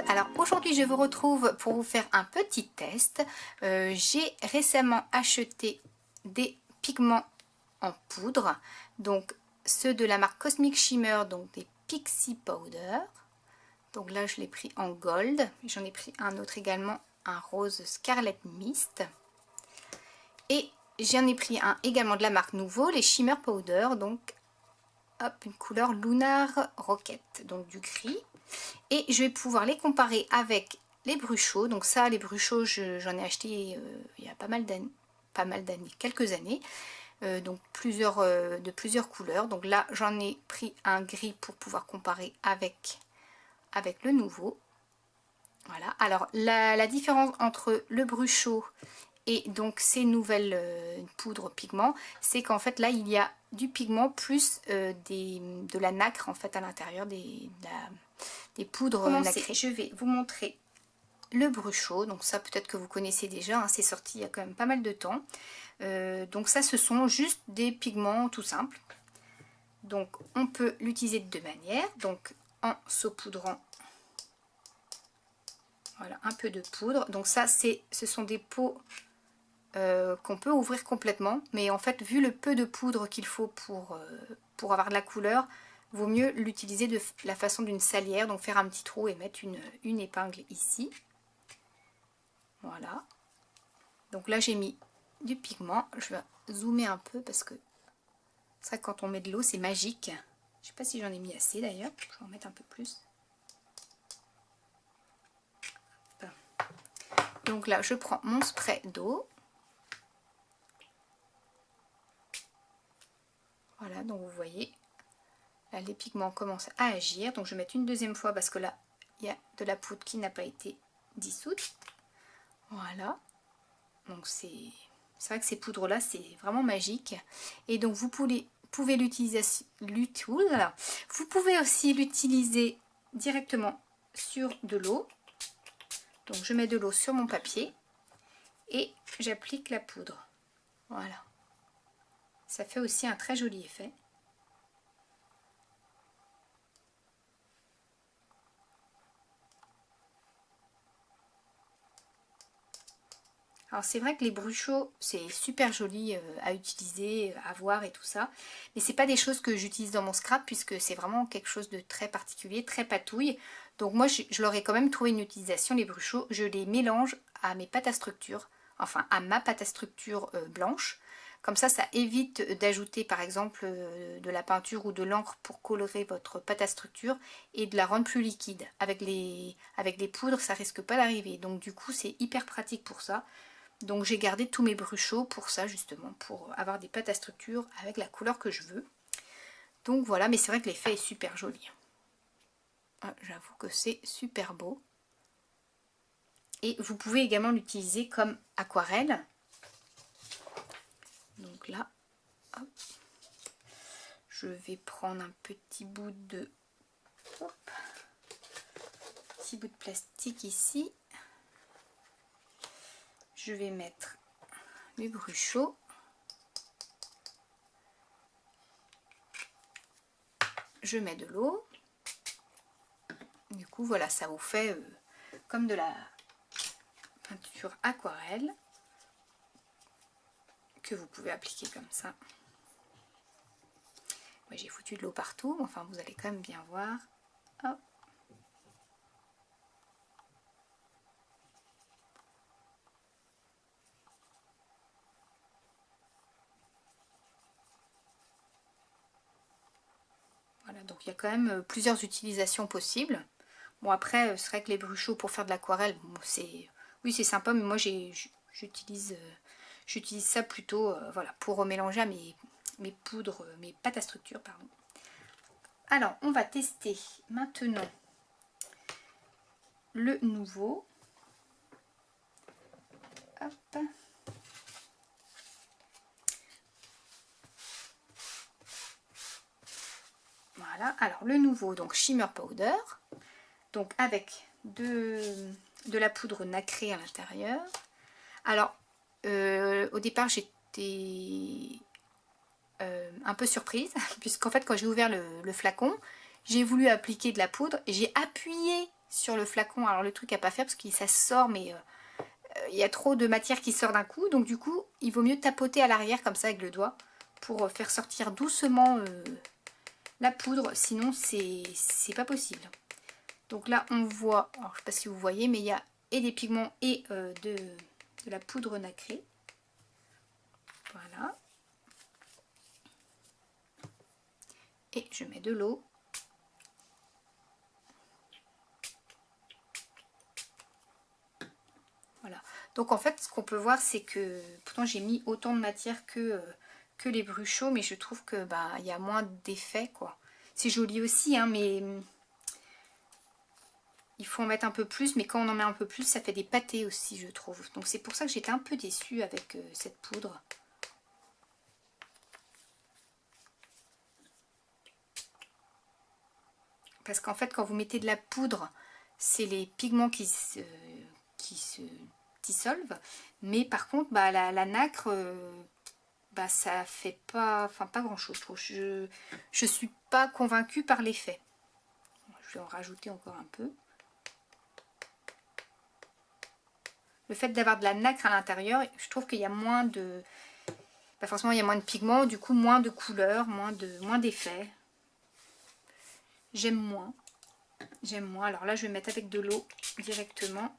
Alors aujourd'hui je vous retrouve pour vous faire un petit test. J'ai récemment acheté des pigments en poudre, donc ceux de la marque Cosmic Shimmer, donc des Pixie Powder. Donc là je l'ai pris en gold, j'en ai pris un autre également, un rose Scarlet Mist. Et j'en ai pris un également de la marque Nouveau, les Shimmer Powder, donc hop, une couleur Lunar Rocket, donc du gris. Et je vais pouvoir les comparer avec les Bruchot. Donc ça, les Bruchot, j'en ai acheté il y a pas mal d'années, quelques années. Donc de plusieurs couleurs. Donc là, j'en ai pris un gris pour pouvoir comparer avec le Nouveau. Voilà. Alors la différence entre le Bruchot et donc ces nouvelles poudres pigments, c'est qu'en fait là il y a du pigment plus de la nacre en fait à l'intérieur des poudres nacrées. Je vais vous montrer le Bruchot, donc ça peut-être que vous connaissez déjà, hein, c'est sorti il y a quand même pas mal de temps. Donc ça ce sont juste des pigments tout simples. Donc on peut l'utiliser de deux manières, donc en saupoudrant. Voilà, un peu de poudre. Donc ça ce sont des pots qu'on peut ouvrir complètement, mais en fait vu le peu de poudre qu'il faut pour avoir de la couleur, vaut mieux l'utiliser de la façon d'une salière, donc faire un petit trou et mettre une épingle ici. Voilà. Donc là j'ai mis du pigment, je vais zoomer un peu parce que c'est vrai que quand on met de l'eau c'est magique. Je sais pas si j'en ai mis assez d'ailleurs, je vais en mettre un peu plus. Donc là je prends mon spray d'eau. Voilà, donc vous voyez, là les pigments commencent à agir. Donc je vais mettre une deuxième fois parce que là, il y a de la poudre qui n'a pas été dissoute. Voilà. Donc c'est vrai que ces poudres-là, c'est vraiment magique. Et donc vous pouvez l'utiliser, vous pouvez aussi l'utiliser directement sur de l'eau. Donc je mets de l'eau sur mon papier et j'applique la poudre. Voilà. Ça fait aussi un très joli effet. Alors c'est vrai que les Bruchot c'est super joli à utiliser, à voir et tout ça, mais c'est pas des choses que j'utilise dans mon scrap puisque c'est vraiment quelque chose de très particulier, très patouille. Donc moi je leur ai quand même trouvé une utilisation, les Bruchot, je les mélange à mes pâtes à structure, enfin à ma pâte à structure blanche. Comme ça évite d'ajouter par exemple de la peinture ou de l'encre pour colorer votre pâte à structure et de la rendre plus liquide. Avec les poudres ça risque pas d'arriver, donc du coup c'est hyper pratique pour ça. Donc j'ai gardé tous mes Bruchot pour ça justement, pour avoir des pâtes à structure avec la couleur que je veux. Donc voilà, mais c'est vrai que l'effet est super joli. Ah, j'avoue que c'est super beau. Et vous pouvez également l'utiliser comme aquarelle. Donc là, hop, je vais prendre un petit bout de plastique ici. Je vais mettre mes Bruchot. Je mets de l'eau. Du coup, voilà, ça vous fait comme de la peinture aquarelle que vous pouvez appliquer comme ça. Moi, j'ai foutu de l'eau partout, enfin, vous allez quand même bien voir. Hop. Voilà, donc il y a quand même plusieurs utilisations possibles. Bon après, c'est vrai que les Bruchot pour faire de l'aquarelle, bon, oui c'est sympa, mais moi j'utilise ça plutôt voilà, pour remélanger à mes poudres, mes pâtes à structure, pardon. Alors on va tester maintenant le Nouveau. Hop. Voilà, alors le Nouveau, donc Shimmer Powder, donc avec de la poudre nacrée à l'intérieur. Alors au départ j'étais un peu surprise, puisqu'en fait quand j'ai ouvert le flacon, j'ai voulu appliquer de la poudre et j'ai appuyé sur le flacon. Alors le truc à pas faire parce que ça sort, mais il y a trop de matière qui sort d'un coup. Donc du coup, il vaut mieux tapoter à l'arrière comme ça avec le doigt pour faire sortir doucement la poudre. Sinon, c'est pas possible. Donc là, on voit, alors je sais pas si vous voyez, mais il y a et des pigments et de la poudre nacrée. Voilà. Et je mets de l'eau. Voilà. Donc en fait, ce qu'on peut voir, c'est que pourtant j'ai mis autant de matière que les bruchos, mais je trouve que bah il y a moins d'effet quoi. C'est joli aussi, hein, mais il faut en mettre un peu plus. Mais quand on en met un peu plus, ça fait des pâtés aussi, je trouve. Donc c'est pour ça que j'étais un peu déçue avec cette poudre. Parce qu'en fait, quand vous mettez de la poudre, c'est les pigments qui se dissolvent. Mais par contre, bah, la nacre, bah, ça fait pas, enfin, pas grand chose. Je suis pas convaincue par l'effet. Je vais en rajouter encore un peu. Le fait d'avoir de la nacre à l'intérieur, je trouve qu'il y a moins de... Bah forcément, il y a moins de pigments, du coup, moins de couleurs, moins d'effets. J'aime moins. J'aime moins. Alors là, je vais mettre avec de l'eau directement.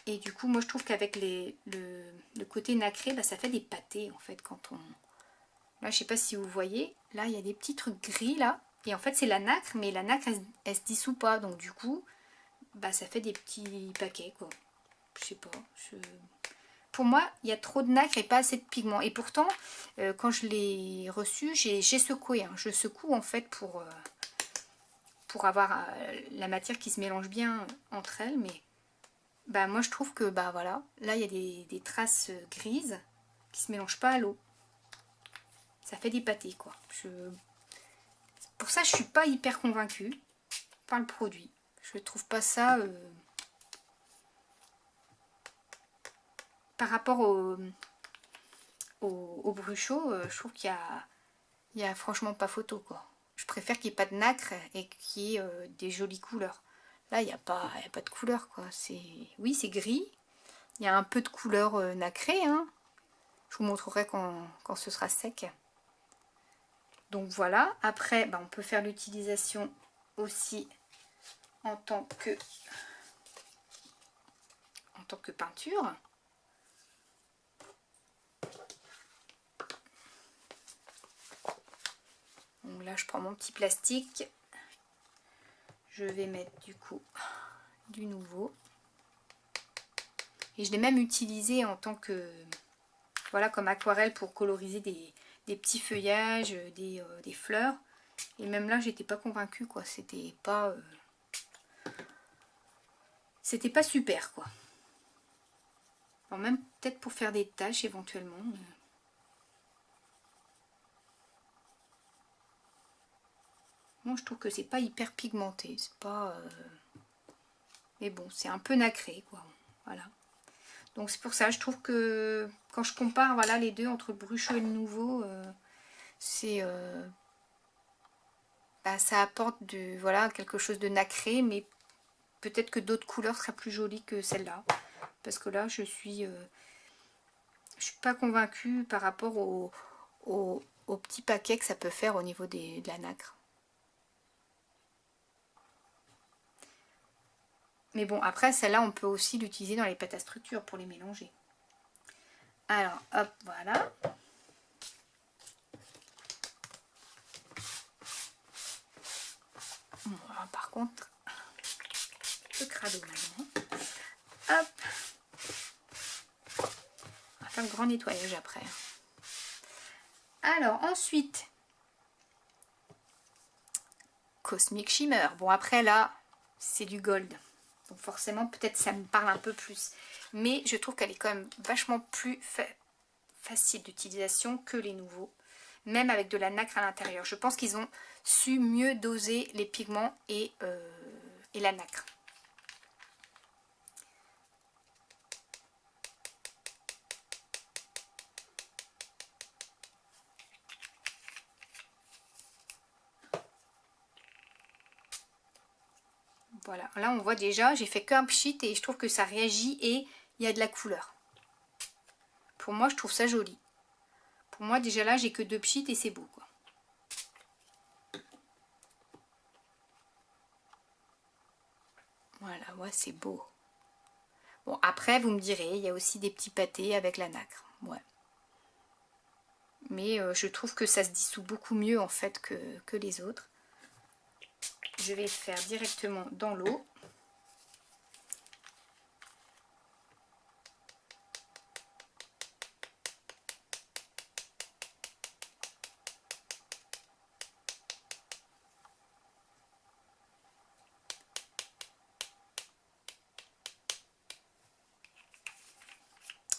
Et du coup, moi, je trouve qu'avec le côté nacré, bah, ça fait des pâtés, en fait, quand on... Là, je sais pas si vous voyez. Là, il y a des petits trucs gris, là. Et en fait, c'est la nacre, mais la nacre, elle se dissout pas. Donc, du coup, bah, ça fait des petits paquets, quoi. Je sais pas. Pour moi, il y a trop de nacre et pas assez de pigment. Et pourtant, quand je l'ai reçu, j'ai secoué. Hein. Je secoue, en fait, pour avoir la matière qui se mélange bien entre elles. Mais bah, moi, je trouve que, bah voilà, là, il y a des traces grises qui se mélangent pas à l'eau. Ça fait des pâtés, quoi. Pour ça, je suis pas hyper convaincue par le produit. Je trouve pas ça... Par rapport au bruchot, je trouve qu'il y a franchement pas photo, quoi. Je préfère qu'il n'y ait pas de nacre et qu'il y ait des jolies couleurs. Là, il n'y a pas de couleur, quoi. Oui, c'est gris. Il y a un peu de couleur nacrée, hein. Je vous montrerai quand ce sera sec. Donc voilà. Après, bah, on peut faire l'utilisation aussi en tant que peinture. Donc là, je prends mon petit plastique. Je vais mettre du coup du nouveau. Et je l'ai même utilisé en tant que, voilà, comme aquarelle pour coloriser des petits feuillages, des fleurs. Et même là, j'étais pas convaincue, quoi. C'était pas super, quoi. Alors même peut-être pour faire des taches éventuellement. Moi, je trouve que c'est pas hyper pigmenté. C'est pas... Mais bon, c'est un peu nacré, quoi. Voilà. Donc c'est pour ça, je trouve que quand je compare, voilà, les deux entre le bruchot et le nouveau, c'est... bah, ça apporte voilà, quelque chose de nacré, mais peut-être que d'autres couleurs seraient plus jolies que celle-là. Parce que là, je suis pas convaincue par rapport au petit paquet que ça peut faire au niveau de la nacre. Mais bon, après, celle-là, on peut aussi l'utiliser dans les pâtes à structure pour les mélanger. Alors, hop, voilà. Bon, alors, par contre, le crado maintenant. Hop. On va faire le grand nettoyage après. Alors, ensuite, Cosmic Shimmer. Bon, après, là, c'est du gold. Donc forcément, peut-être ça me parle un peu plus. Mais je trouve qu'elle est quand même vachement plus facile d'utilisation que les nouveaux. Même avec de la nacre à l'intérieur. Je pense qu'ils ont su mieux doser les pigments et la nacre. Voilà, là on voit déjà, j'ai fait qu'un pchit et je trouve que ça réagit et il y a de la couleur. Pour moi, je trouve ça joli. Pour moi, déjà là, j'ai que 2 pchits et c'est beau, quoi. Voilà, ouais, c'est beau. Bon, après, vous me direz, il y a aussi des petits pâtés avec la nacre. Ouais. Mais je trouve que ça se dissout beaucoup mieux, en fait, que les autres. Je vais le faire directement dans l'eau.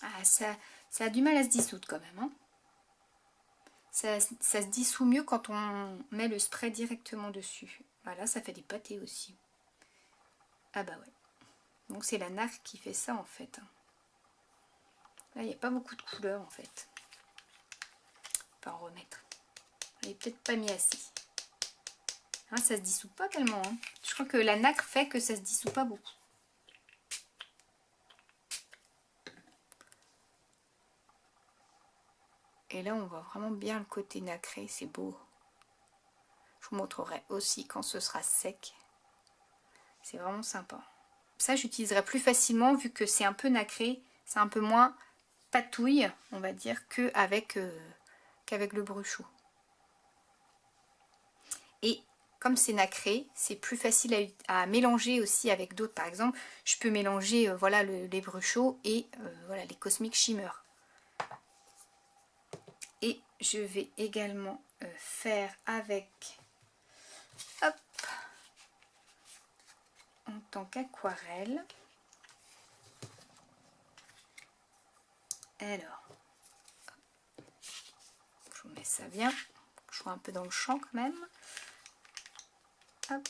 Ah, ça a du mal à se dissoudre quand même. Hein. Ça se dissout mieux quand on met le spray directement dessus. Voilà, ça fait des pâtés aussi. Ah bah ouais. Donc c'est la nacre qui fait ça en fait. Là, il n'y a pas beaucoup de couleur en fait. On va en remettre. Je l'ai peut-être pas mis assez. Hein, ça se dissout pas tellement. Hein. Je crois que la nacre fait que ça se dissout pas beaucoup. Et là, on voit vraiment bien le côté nacré, c'est beau. Je vous montrerai aussi quand ce sera sec. C'est vraiment sympa. Ça, j'utiliserai plus facilement vu que c'est un peu nacré. C'est un peu moins patouille, on va dire, qu'avec le bruchot. Et comme c'est nacré, c'est plus facile à mélanger aussi avec d'autres. Par exemple, je peux mélanger voilà, les bruchots et voilà, les Cosmic Shimmer. Et je vais également faire avec, hop, en tant qu'aquarelle. Alors, je vous mets ça bien. Je vois un peu dans le champ quand même. Hop.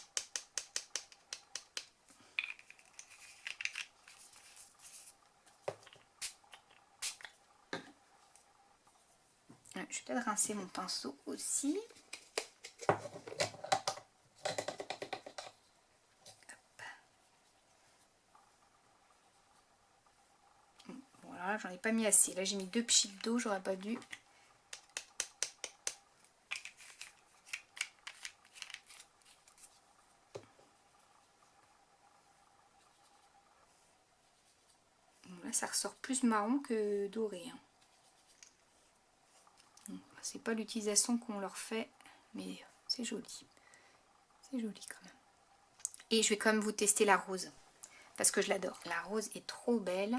Je vais peut-être rincer mon pinceau aussi. Bon, alors là, j'en ai pas mis assez. Là, j'ai mis 2 pchits d'eau, j'aurais pas dû. Bon, là, ça ressort plus marron que doré. Hein. C'est pas l'utilisation qu'on leur fait, mais c'est joli. C'est joli quand même. Et je vais quand même vous tester la rose, parce que je l'adore. La rose est trop belle.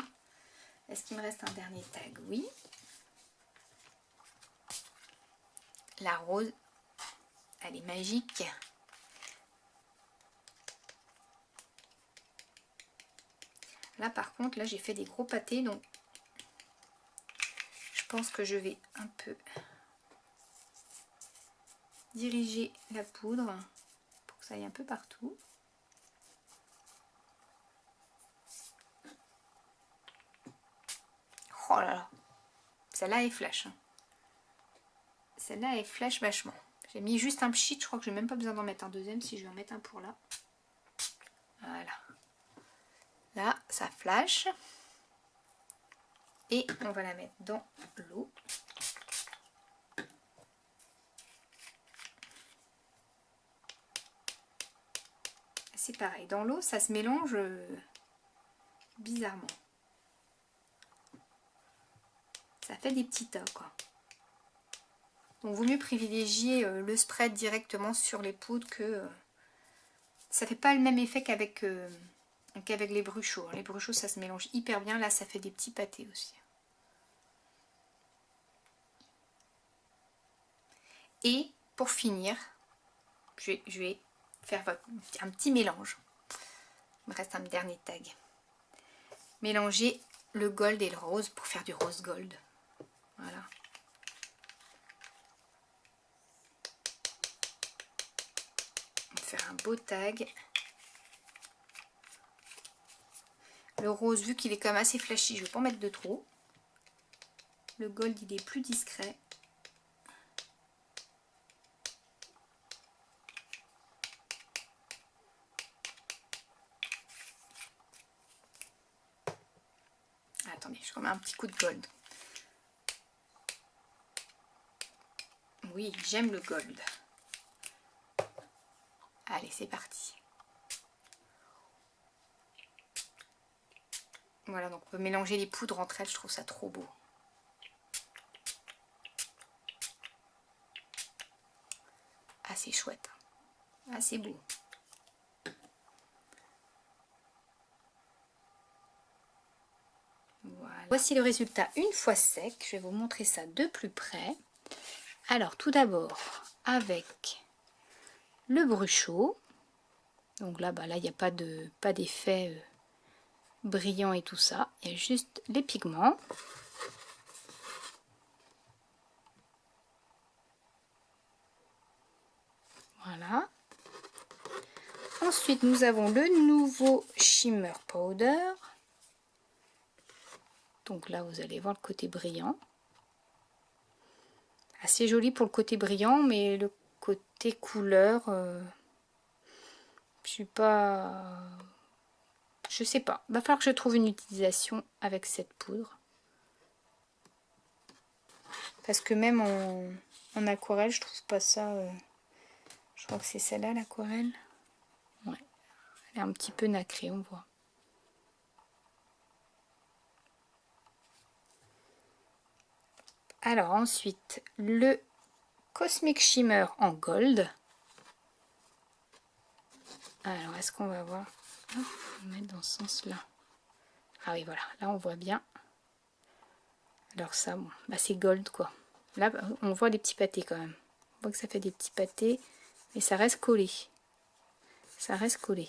Est-ce qu'il me reste un dernier tag? Oui. La rose, elle est magique. Là par contre, là j'ai fait des gros pâtés, donc je pense que je vais un peu diriger la poudre pour que ça aille un peu partout. Oh là là, celle-là est flash. Hein. Celle-là est flash vachement. J'ai mis juste un pchit, je crois que j'ai même pas besoin d'en mettre un deuxième si je vais en mettre un pour là. Voilà. Là, ça flash. Et on va la mettre dans l'eau. C'est pareil, dans l'eau, ça se mélange bizarrement. Ça fait des petits tas, quoi. Donc, vaut mieux privilégier le spread directement sur les poudres que... ça fait pas le même effet qu'avec les bruchots. Les bruchots, ça se mélange hyper bien. Là, ça fait des petits pâtés aussi. Et pour finir, je vais faire un petit mélange. Il me reste un dernier tag. Mélanger le gold et le rose pour faire du rose gold. Voilà. On va faire un beau tag. Le rose, vu qu'il est quand même assez flashy, je ne vais pas en mettre de trop. Le gold, il est plus discret. attendez, je remets un petit coup de gold. Oui, j'aime le gold. Allez, c'est parti. Voilà, donc on peut mélanger les poudres entre elles, je trouve ça trop beau. Ah, c'est chouette. Ah, c'est beau. Voilà. Voici le résultat une fois sec. Je vais vous montrer ça de plus près. Alors, tout d'abord, avec le brushot. Donc là, il n'y a pas d'effet brillant et tout ça. Il y a juste les pigments. Voilà. Ensuite, nous avons le nouveau Shimmer Powder. Donc là, vous allez voir le côté brillant. Assez joli pour le côté brillant, mais le côté couleur, je sais pas. Va falloir que je trouve une utilisation avec cette poudre. Parce que même en aquarelle, je trouve pas ça. Je crois que c'est celle-là, l'aquarelle. Ouais. Elle est un petit peu nacrée, on voit. Alors ensuite, le Cosmic Shimmer en gold. Alors, est-ce qu'on va voir? On va mettre dans ce sens-là. Ah oui, voilà. Là, on voit bien. Alors ça, bon, c'est gold, quoi. Là, on voit les petits pâtés, quand même. On voit que ça fait des petits pâtés. Mais ça reste collé. Ça reste collé.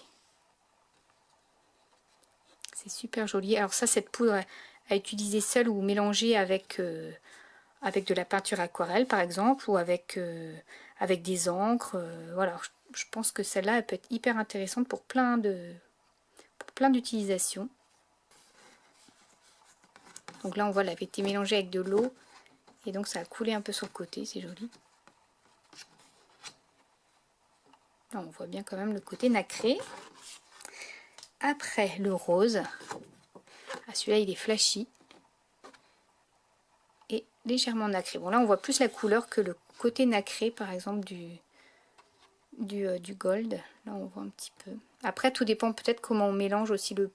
C'est super joli. Alors ça, cette poudre à utiliser seule ou mélangée avec de la peinture aquarelle, par exemple, ou avec des encres. Voilà, je pense que celle-là, elle peut être hyper intéressante pour plein d'utilisations. Donc là, on voit, elle avait été mélangée avec de l'eau. Et donc, ça a coulé un peu sur le côté. C'est joli. Là, on voit bien quand même le côté nacré. Après, le rose. Ah, celui-là, il est flashy. Et légèrement nacré. Bon, là, on voit plus la couleur que le côté nacré, par exemple, du gold. Là, on voit un petit peu. Après, tout dépend peut-être comment on mélange aussi le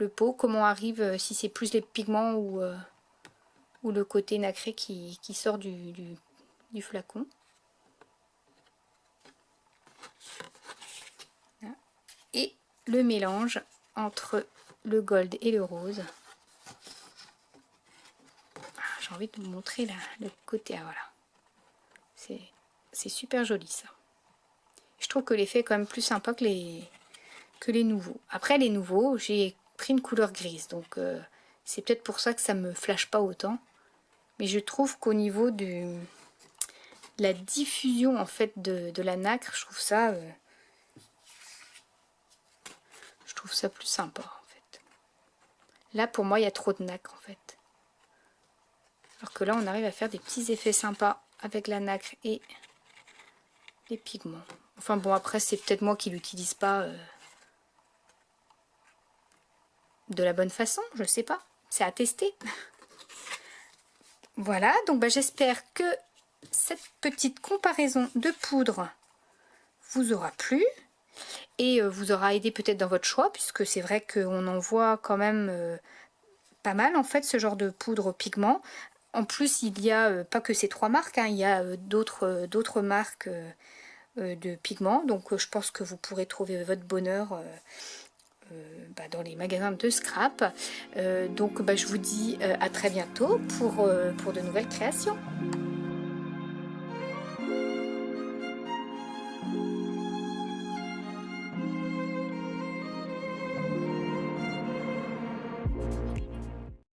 pot. Comment arrive, si c'est plus les pigments ou le côté nacré qui sort du flacon. Là. Et le mélange entre le gold et le rose. J'ai envie de vous montrer le côté. Ah, voilà. C'est super joli ça. Je trouve que l'effet est quand même plus sympa que les nouveaux. Après les nouveaux, j'ai pris une couleur grise. Donc c'est peut-être pour ça que ça me flash pas autant. Mais je trouve qu'au niveau de la diffusion en fait de la nacre, je trouve ça plus sympa en fait. Là pour moi il y a trop de nacre en fait. Alors que là on arrive à faire des petits effets sympas avec la nacre et les pigments. Enfin bon, après c'est peut-être moi qui l'utilise pas de la bonne façon, je sais pas. C'est à tester. Voilà, donc j'espère que cette petite comparaison de poudre vous aura plu et vous aura aidé peut-être dans votre choix, puisque c'est vrai qu'on en voit quand même pas mal en fait ce genre de poudre pigment. En plus il y a pas que ces trois marques, hein, il y a d'autres marques de pigments, donc je pense que vous pourrez trouver votre bonheur dans les magasins de scrap. Donc je vous dis à très bientôt pour de nouvelles créations.